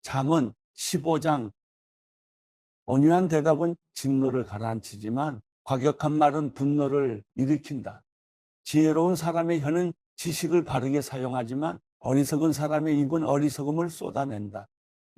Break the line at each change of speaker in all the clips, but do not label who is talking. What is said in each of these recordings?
잠언 15장. 온유한 대답은 진노를 가라앉히지만 과격한 말은 분노를 일으킨다. 지혜로운 사람의 혀는 지식을 바르게 사용하지만 어리석은 사람의 입은 어리석음을 쏟아낸다.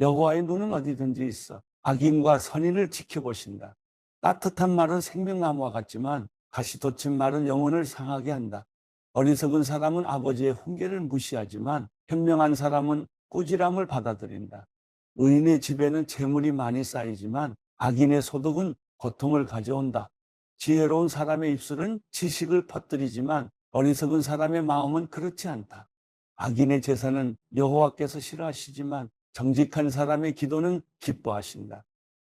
여호와의 눈은 어디든지 있어 악인과 선인을 지켜보신다. 따뜻한 말은 생명나무와 같지만 가시 돋친 말은 영혼을 상하게 한다. 어리석은 사람은 아버지의 훈계를 무시하지만 현명한 사람은 꾸지람을 받아들인다. 의인의 집에는 재물이 많이 쌓이지만 악인의 소득은 고통을 가져온다. 지혜로운 사람의 입술은 지식을 퍼뜨리지만 어리석은 사람의 마음은 그렇지 않다. 악인의 제사는 여호와께서 싫어하시지만 정직한 사람의 기도는 기뻐하신다.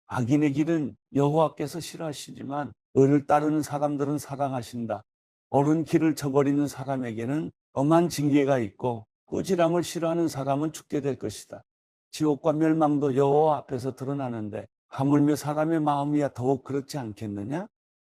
악인의 길은 여호와께서 싫어하시지만 의를 따르는 사람들은 사랑하신다. 옳은 길을 저버리는 사람에게는 엄한 징계가 있고 꾸지람을 싫어하는 사람은 죽게 될 것이다. 지옥과 멸망도 여호와 앞에서 드러나는데 하물며 사람의 마음이야 더욱 그렇지 않겠느냐?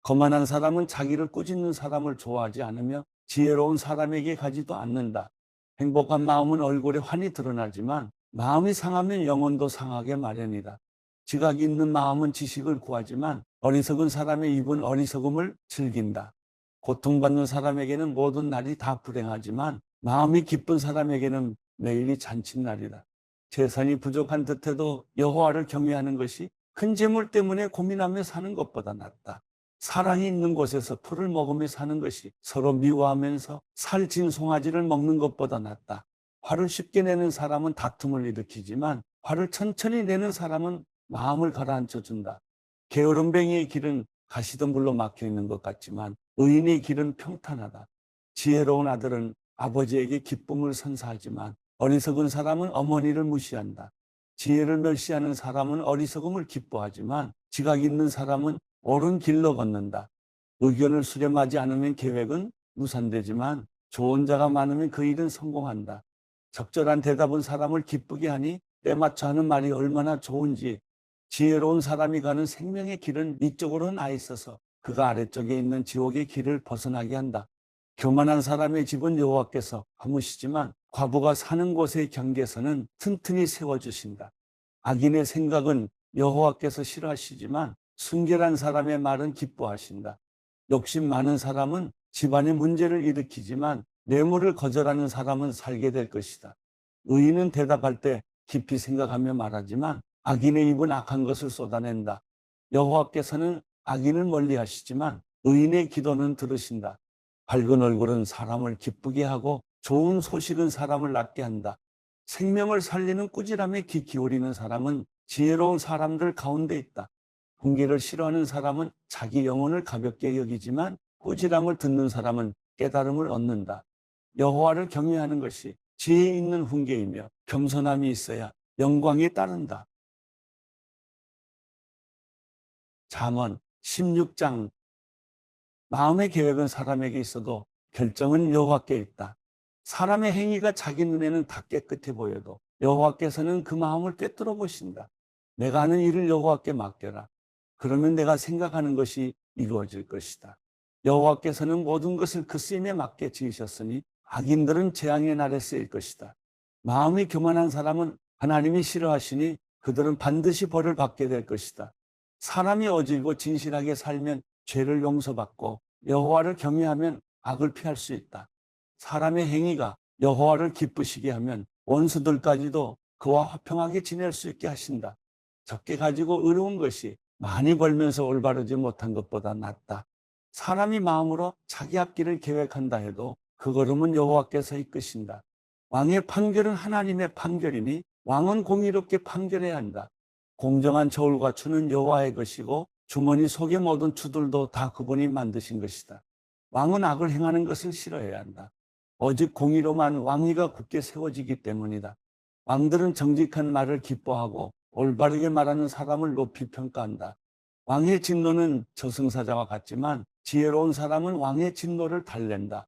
거만한 사람은 자기를 꾸짖는 사람을 좋아하지 않으며 지혜로운 사람에게 가지도 않는다. 행복한 마음은 얼굴에 환히 드러나지만 마음이 상하면 영혼도 상하게 마련이다. 지각이 있는 마음은 지식을 구하지만 어리석은 사람의 입은 어리석음을 즐긴다. 고통받는 사람에게는 모든 날이 다 불행하지만 마음이 기쁜 사람에게는 매일이 잔칫날이다. 재산이 부족한 듯해도 여호와를 경외하는 것이 큰 재물 때문에 고민하며 사는 것보다 낫다. 사랑이 있는 곳에서 풀을 먹으며 사는 것이 서로 미워하면서 살찐 송아지를 먹는 것보다 낫다. 화를 쉽게 내는 사람은 다툼을 일으키지만 화를 천천히 내는 사람은 마음을 가라앉혀준다. 게으름뱅이의 길은 가시던 불로 막혀 있는 것 같지만 의인의 길은 평탄하다. 지혜로운 아들은 아버지에게 기쁨을 선사하지만 어리석은 사람은 어머니를 무시한다. 지혜를 멸시하는 사람은 어리석음을 기뻐하지만 지각 있는 사람은 옳은 길로 걷는다. 의견을 수렴하지 않으면 계획은 무산되지만 좋은 자가 많으면 그 일은 성공한다. 적절한 대답은 사람을 기쁘게 하니 때맞춰 하는 말이 얼마나 좋은지. 지혜로운 사람이 가는 생명의 길은 위쪽으로 나 있어서 그가 아래쪽에 있는 지옥의 길을 벗어나게 한다. 교만한 사람의 집은 여호와께서 허무시지만 과부가 사는 곳의 경계선은 튼튼히 세워주신다. 악인의 생각은 여호와께서 싫어하시지만 순결한 사람의 말은 기뻐하신다. 욕심 많은 사람은 집안의 문제를 일으키지만 뇌물을 거절하는 사람은 살게 될 것이다. 의인은 대답할 때 깊이 생각하며 말하지만 악인의 입은 악한 것을 쏟아낸다. 여호와께서는 악인을 멀리하시지만 의인의 기도는 들으신다. 밝은 얼굴은 사람을 기쁘게 하고 좋은 소식은 사람을 낫게 한다. 생명을 살리는 꾸지람에 귀 기울이는 사람은 지혜로운 사람들 가운데 있다. 훈계를 싫어하는 사람은 자기 영혼을 가볍게 여기지만 꾸지람을 듣는 사람은 깨달음을 얻는다. 여호와를 경외하는 것이 지혜 있는 훈계이며 겸손함이 있어야 영광에 따른다. 잠언 16장. 마음의 계획은 사람에게 있어도 결정은 여호와께 있다. 사람의 행위가 자기 눈에는 다 깨끗해 보여도 여호와께서는 그 마음을 꿰뚫어 보신다. 내가 하는 일을 여호와께 맡겨라. 그러면 내가 생각하는 것이 이루어질 것이다. 여호와께서는 모든 것을 그 쓰임에 맞게 지으셨으니 악인들은 재앙의 날에 쓰일 것이다. 마음이 교만한 사람은 하나님이 싫어하시니 그들은 반드시 벌을 받게 될 것이다. 사람이 어질고 진실하게 살면 죄를 용서받고 여호와를 경외하면 악을 피할 수 있다. 사람의 행위가 여호와를 기쁘시게 하면 원수들까지도 그와 화평하게 지낼 수 있게 하신다. 적게 가지고 의로운 것이 많이 벌면서 올바르지 못한 것보다 낫다. 사람이 마음으로 자기 앞길을 계획한다 해도 그 걸음은 여호와께서 이끄신다. 왕의 판결은 하나님의 판결이니 왕은 공의롭게 판결해야 한다. 공정한 저울과 추는 여호와의 것이고 주머니 속의 모든 추들도 다 그분이 만드신 것이다. 왕은 악을 행하는 것을 싫어해야 한다. 오직 공의로만 왕위가 굳게 세워지기 때문이다. 왕들은 정직한 말을 기뻐하고 올바르게 말하는 사람을 높이 평가한다. 왕의 진노는 저승사자와 같지만 지혜로운 사람은 왕의 진노를 달랜다.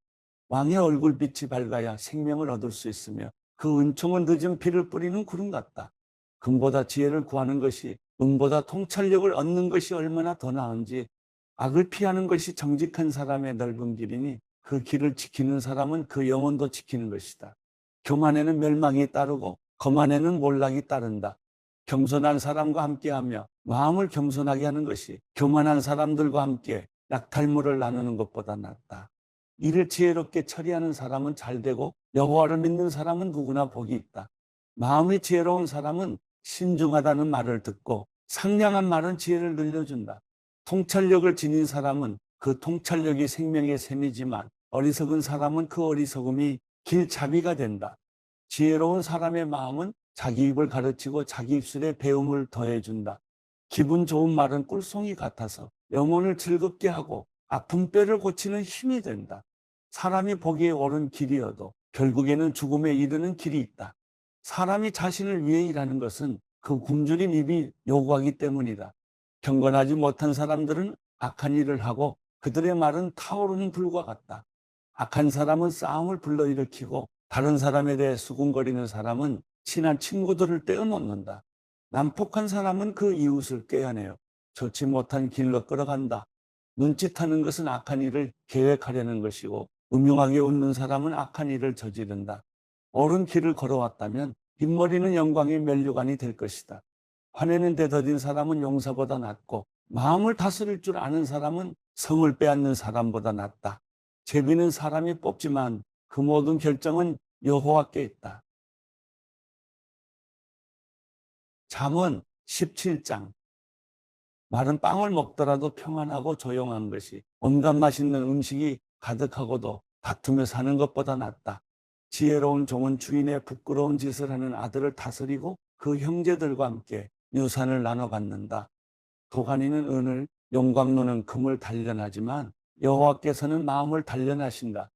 왕의 얼굴빛이 밝아야 생명을 얻을 수 있으며 그 은총은 늦은 비를 뿌리는 구름 같다. 금보다 지혜를 구하는 것이 은보다 통찰력을 얻는 것이 얼마나 더 나은지. 악을 피하는 것이 정직한 사람의 넓은 길이니 그 길을 지키는 사람은 그 영혼도 지키는 것이다. 교만에는 멸망이 따르고 거만에는 몰락이 따른다. 겸손한 사람과 함께하며 마음을 겸손하게 하는 것이 교만한 사람들과 함께 약탈물을 나누는 것보다 낫다. 일을 지혜롭게 처리하는 사람은 잘되고 여호와를 믿는 사람은 누구나 복이 있다. 마음이 지혜로운 사람은 신중하다는 말을 듣고 상냥한 말은 지혜를 늘려준다. 통찰력을 지닌 사람은 그 통찰력이 생명의 샘이지만 어리석은 사람은 그 어리석음이 길잡이가 된다. 지혜로운 사람의 마음은 자기 입을 가르치고 자기 입술에 배움을 더해준다. 기분 좋은 말은 꿀송이 같아서 영혼을 즐겁게 하고 아픈 뼈를 고치는 힘이 된다. 사람이 보기에 옳은 길이어도 결국에는 죽음에 이르는 길이 있다. 사람이 자신을 위해 일하는 것은 그 굶주린 입이 요구하기 때문이다. 경건하지 못한 사람들은 악한 일을 하고 그들의 말은 타오르는 불과 같다. 악한 사람은 싸움을 불러일으키고 다른 사람에 대해 수군거리는 사람은 친한 친구들을 떼어놓는다. 난폭한 사람은 그 이웃을 꾀어내어 좋지 못한 길로 끌어간다. 눈짓하는 것은 악한 일을 계획하려는 것이고 음흉하게 웃는 사람은 악한 일을 저지른다. 옳은 길을 걸어왔다면 빗머리는 영광의 면류관이 될 것이다. 화내는 데 더딘 사람은 용사보다 낫고 마음을 다스릴 줄 아는 사람은 성을 빼앗는 사람보다 낫다. 제비는 사람이 뽑지만 그 모든 결정은 여호와께 있다. 잠언 17장. 마른 빵을 먹더라도 평안하고 조용한 것이 온갖 맛있는 음식이 가득하고도 다투며 사는 것보다 낫다. 지혜로운 종은 주인의 부끄러운 짓을 하는 아들을 다스리고 그 형제들과 함께 유산을 나눠 갖는다. 도가니는 은을, 용광로는 금을 단련하지만 여호와께서는 마음을 단련하신다.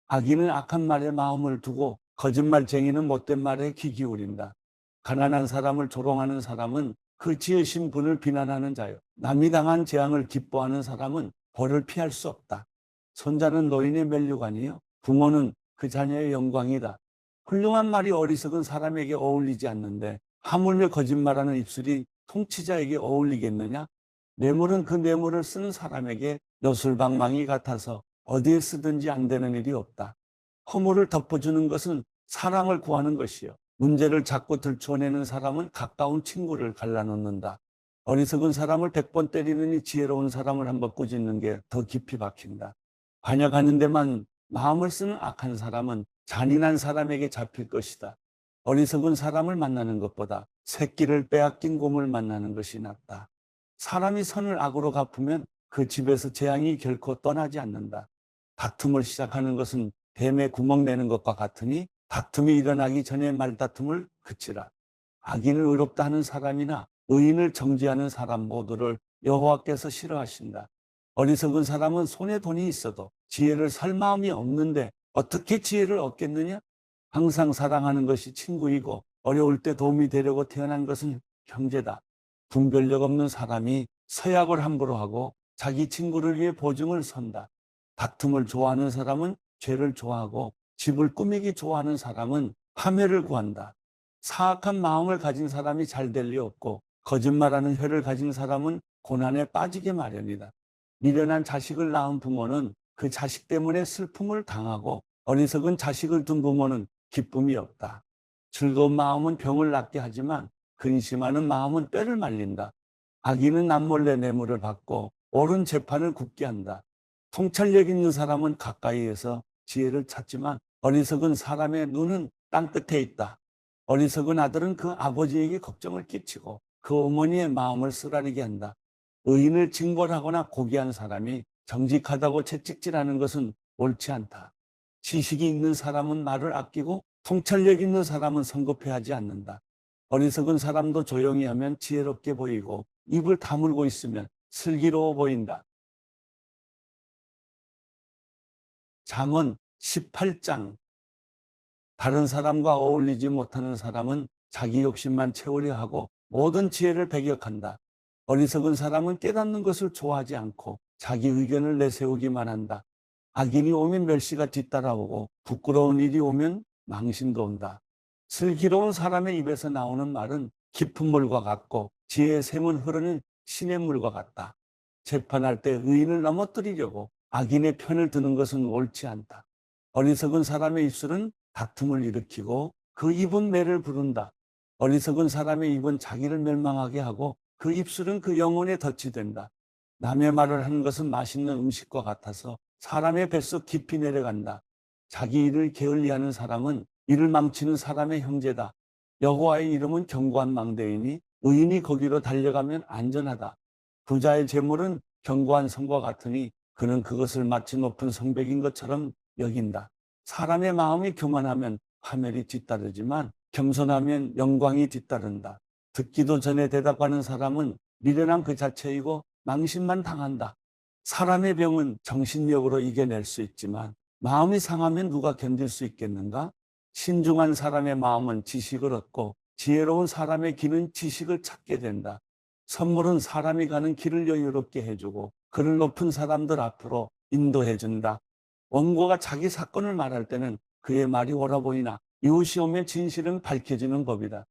악인은 악한 말에 마음을 두고 거짓말쟁이는 못된 말에 귀 기울인다. 가난한 사람을 조롱하는 사람은 그 지으신 분을 비난하는 자요. 남이 당한 재앙을 기뻐하는 사람은 벌을 피할 수 없다. 손자는 노인의 면류관이요 부모는 그 자녀의 영광이다. 훌륭한 말이 어리석은 사람에게 어울리지 않는데 하물며 거짓말하는 입술이 통치자에게 어울리겠느냐? 뇌물은 그 뇌물을 쓰는 사람에게 여술방망이 같아서 어디에 쓰든지 안 되는 일이 없다. 허물을 덮어주는 것은 사랑을 구하는 것이요. 문제를 자꾸 들춰내는 사람은 가까운 친구를 갈라놓는다. 어리석은 사람을 100번 때리느니 지혜로운 사람을 한번 꾸짖는 게 더 깊이 박힌다. 반역하는 데만 마음을 쓰는 악한 사람은 잔인한 사람에게 잡힐 것이다. 어리석은 사람을 만나는 것보다 새끼를 빼앗긴 곰을 만나는 것이 낫다. 사람이 선을 악으로 갚으면 그 집에서 재앙이 결코 떠나지 않는다. 다툼을 시작하는 것은 뱀에 구멍 내는 것과 같으니 다툼이 일어나기 전에 말다툼을 그치라. 악인을 의롭다 하는 사람이나 의인을 정죄하는 사람 모두를 여호와께서 싫어하신다. 어리석은 사람은 손에 돈이 있어도 지혜를 살 마음이 없는데 어떻게 지혜를 얻겠느냐? 항상 사랑하는 것이 친구이고 어려울 때 도움이 되려고 태어난 것은 형제다. 분별력 없는 사람이 서약을 함부로 하고 자기 친구를 위해 보증을 선다. 다툼을 좋아하는 사람은 죄를 좋아하고 집을 꾸미기 좋아하는 사람은 파멸을 구한다. 사악한 마음을 가진 사람이 잘 될 리 없고 거짓말하는 혀를 가진 사람은 고난에 빠지게 마련이다. 미련한 자식을 낳은 부모는 그 자식 때문에 슬픔을 당하고 어리석은 자식을 둔 부모는 기쁨이 없다. 즐거운 마음은 병을 낫게 하지만 근심하는 마음은 뼈를 말린다. 악인은 남몰래 뇌물을 받고 옳은 재판을 굳게 한다. 통찰력 있는 사람은 가까이에서 지혜를 찾지만 어리석은 사람의 눈은 땅끝에 있다. 어리석은 아들은 그 아버지에게 걱정을 끼치고 그 어머니의 마음을 쓰라리게 한다. 의인을 징벌하거나 고귀한 사람이 정직하다고 채찍질하는 것은 옳지 않다. 지식이 있는 사람은 말을 아끼고 통찰력 있는 사람은 성급해하지 않는다. 어리석은 사람도 조용히 하면 지혜롭게 보이고 입을 다물고 있으면 슬기로워 보인다. 잠언 18장. 다른 사람과 어울리지 못하는 사람은 자기 욕심만 채우려 하고 모든 지혜를 배격한다. 어리석은 사람은 깨닫는 것을 좋아하지 않고 자기 의견을 내세우기만 한다. 악인이 오면 멸시가 뒤따라오고 부끄러운 일이 오면 망신도 온다. 슬기로운 사람의 입에서 나오는 말은 깊은 물과 같고 지혜의 샘은 흐르는 시냇 물과 같다. 재판할 때 의인을 넘어뜨리려고 악인의 편을 드는 것은 옳지 않다. 어리석은 사람의 입술은 다툼을 일으키고 그 입은 매를 부른다. 어리석은 사람의 입은 자기를 멸망하게 하고 그 입술은 그 영혼에 덫이 된다. 남의 말을 하는 것은 맛있는 음식과 같아서 사람의 뱃속 깊이 내려간다. 자기 일을 게을리하는 사람은 이를 망치는 사람의 형제다. 여호와의 이름은 견고한 망대이니 의인이 거기로 달려가면 안전하다. 부자의 재물은 견고한 성과 같으니 그는 그것을 마치 높은 성벽인 것처럼 여긴다. 사람의 마음이 교만하면 화멸이 뒤따르지만 겸손하면 영광이 뒤따른다. 듣기도 전에 대답하는 사람은 미련한 그 자체이고 망신만 당한다. 사람의 병은 정신력으로 이겨낼 수 있지만 마음이 상하면 누가 견딜 수 있겠는가? 신중한 사람의 마음은 지식을 얻고 지혜로운 사람의 귀는 지식을 찾게 된다. 선물은 사람이 가는 길을 여유롭게 해주고 그를 높은 사람들 앞으로 인도해준다. 원고가 자기 사건을 말할 때는 그의 말이 옳아 보이나 이웃이 오면 진실은 밝혀지는 법이다.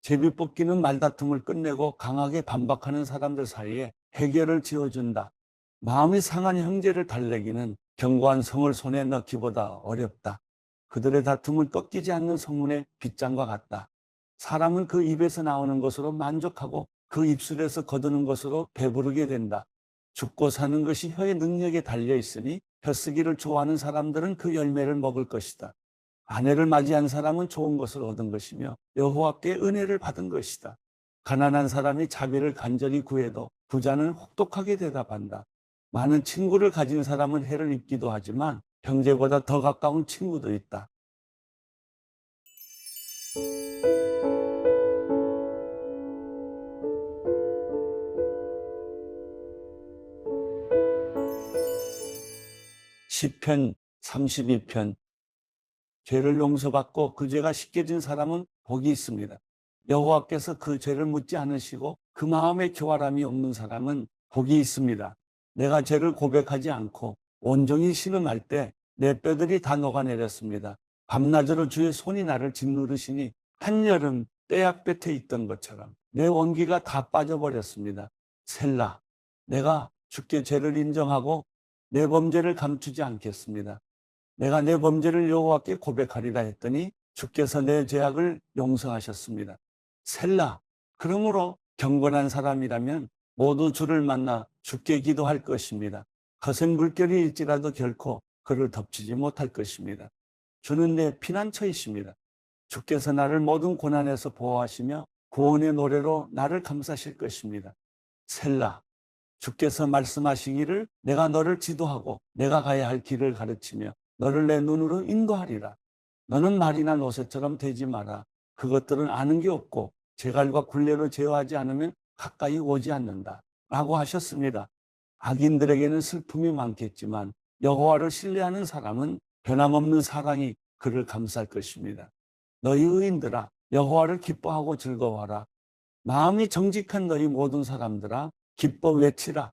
제비뽑기는 말다툼을 끝내고 강하게 반박하는 사람들 사이에 해결을 지어준다. 마음이 상한 형제를 달래기는 견고한 성을 손에 넣기보다 어렵다. 그들의 다툼은 꺾이지 않는 성문의 빗장과 같다. 사람은 그 입에서 나오는 것으로 만족하고 그 입술에서 거두는 것으로 배부르게 된다. 죽고 사는 것이 혀의 능력에 달려 있으니 혀쓰기를 좋아하는 사람들은 그 열매를 먹을 것이다. 아내를 맞이한 사람은 좋은 것을 얻은 것이며 여호와께 은혜를 받은 것이다. 가난한 사람이 자비를 간절히 구해도 부자는 혹독하게 대답한다. 많은 친구를 가진 사람은 해를 입기도 하지만 형제보다 더 가까운 친구도 있다. 시편 32편. 죄를 용서받고 그 죄가 씻겨진 사람은 복이 있습니다. 여호와께서 그 죄를 묻지 않으시고 그 마음에 교활함이 없는 사람은 복이 있습니다. 내가 죄를 고백하지 않고 온종일 신음할 때 내 뼈들이 다 녹아내렸습니다. 밤낮으로 주의 손이 나를 짓누르시니 한여름 떼약볕에 있던 것처럼 내 온기가 다 빠져버렸습니다. 셀라. 내가 주께 죄를 인정하고 내 범죄를 감추지 않겠습니다. 내가 내 범죄를 여호와께 고백하리라 했더니 주께서 내 죄악을 용서하셨습니다. 셀라. 그러므로 경건한 사람이라면 모두 주를 만나 주께 기도할 것입니다. 거센 물결이 일지라도 결코 그를 덮치지 못할 것입니다. 주는 내 피난처이십니다. 주께서 나를 모든 고난에서 보호하시며 구원의 노래로 나를 감싸실 것입니다. 셀라. 주께서 말씀하시기를 내가 너를 지도하고 내가 가야 할 길을 가르치며 너를 내 눈으로 인도하리라. 너는 말이나 노새처럼 되지 마라. 그것들은 아는 게 없고 재갈과 굴레로 제어하지 않으면 가까이 오지 않는다. 라고 하셨습니다. 악인들에게는 슬픔이 많겠지만 여호와를 신뢰하는 사람은 변함없는 사랑이 그를 감쌀 것입니다. 너희 의인들아 여호와를 기뻐하고 즐거워하라. 마음이 정직한 너희 모든 사람들아 기뻐 외치라.